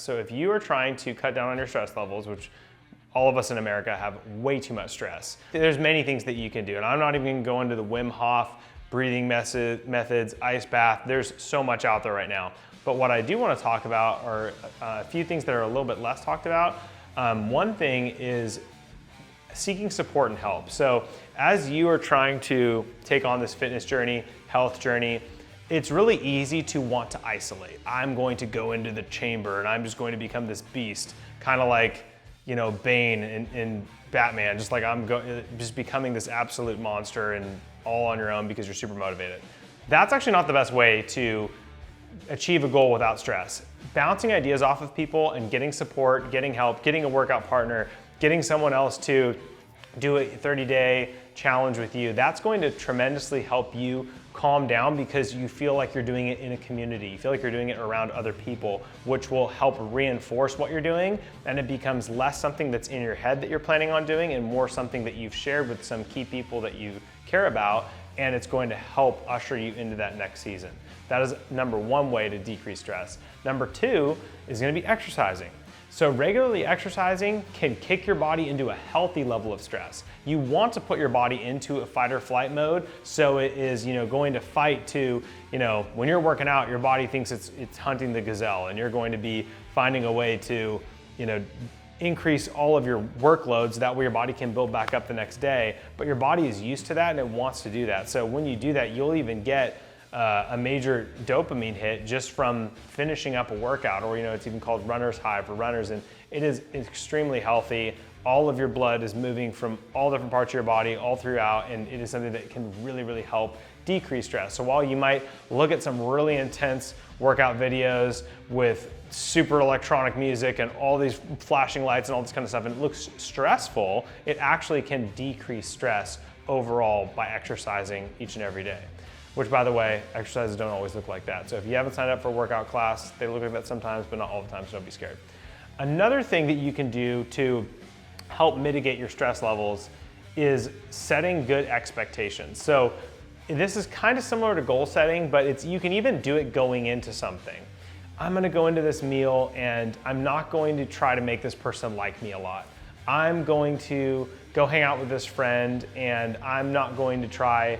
So if you are trying to cut down on your stress levels, which all of us in America have way too much stress, there's many things that you can do. And I'm not even gonna go into the Wim Hof breathing methods, ice bath. There's so much out there right now. But what I do want to talk about are a few things that are a little bit less talked about. One thing is seeking support and help. So as you are trying to take on this fitness journey, health journey, it's really easy to want to isolate. I'm going to go into the chamber and I'm just going to become this beast, kind of like, you know, Bane in Batman, just like just becoming this absolute monster and all on your own because you're super motivated. That's actually not the best way to achieve a goal without stress. Bouncing ideas off of people and getting support, getting help, getting a workout partner, getting someone else to do a 30-day challenge with you, that's going to tremendously help you calm down because you feel like you're doing it in a community. You feel like you're doing it around other people, which will help reinforce what you're doing, and it becomes less something that's in your head that you're planning on doing and more something that you've shared with some key people that you care about, and it's going to help usher you into that next season. That is number one way to decrease stress. Number two is gonna be exercising. So regularly exercising can kick your body into a healthy level of stress. You want to put your body into a fight or flight mode, so it is, you know, going to fight to, you know, when you're working out, your body thinks it's hunting the gazelle, and you're going to be finding a way to, you know, increase all of your workloads, that way your body can build back up the next day. But your body is used to that and it wants to do that. So when you do that, you'll even get a major dopamine hit just from finishing up a workout, or, you know, it's even called runner's high for runners, and it is extremely healthy. All of your blood is moving from all different parts of your body all throughout, and it is something that can really, really help decrease stress. So while you might look at some really intense workout videos with super electronic music and all these flashing lights and all this kind of stuff, and it looks stressful, it actually can decrease stress overall by exercising each and every day. Which, by the way, exercises don't always look like that. So if you haven't signed up for a workout class, they look like that sometimes, but not all the time, so don't be scared. Another thing that you can do to help mitigate your stress levels is setting good expectations. So this is kind of similar to goal setting, but you can even do it going into something. I'm gonna go into this meal and I'm not going to try to make this person like me a lot. I'm going to go hang out with this friend and I'm not going to try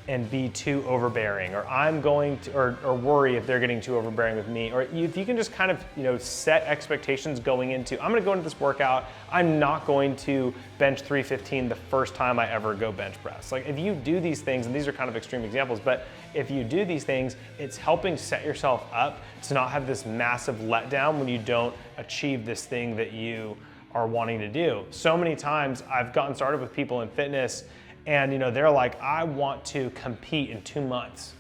and be too overbearing, or I'm going to, or worry if they're getting too overbearing with me, or if you can just kind of, you know, set expectations going into, I'm gonna go into this workout, I'm not going to bench 315 the first time I ever go bench press. Like, if you do these things, and these are kind of extreme examples, but if you do these things, it's helping set yourself up to not have this massive letdown when you don't achieve this thing that you are wanting to do. So many times I've gotten started with people in fitness and, you know, they're like, I want to compete in 2 months.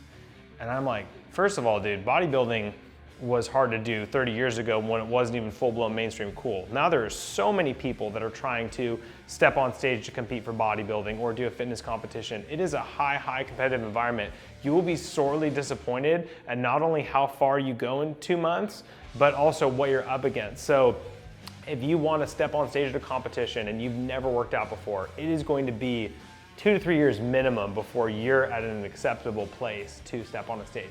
And I'm like, first of all, dude, bodybuilding was hard to do 30 years ago when it wasn't even full-blown mainstream cool. Now there are so many people that are trying to step on stage to compete for bodybuilding or do a fitness competition. It is a high competitive environment. You will be sorely disappointed at not only how far you go in 2 months, but also what you're up against. So if you want to step on stage at a competition and you've never worked out before, it is going to be 2 to 3 years minimum before you're at an acceptable place to step on a stage.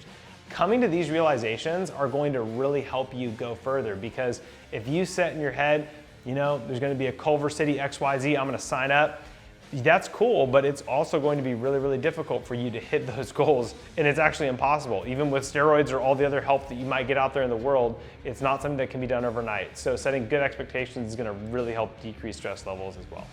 Coming to these realizations are going to really help you go further, because if you set in your head, you know, there's going to be a Culver City XYZ, I'm going to sign up, that's cool, but it's also going to be really difficult for you to hit those goals, and it's actually impossible. Even with steroids or all the other help that you might get out there in the world, it's not something that can be done overnight. So setting good expectations is going to really help decrease stress levels as well.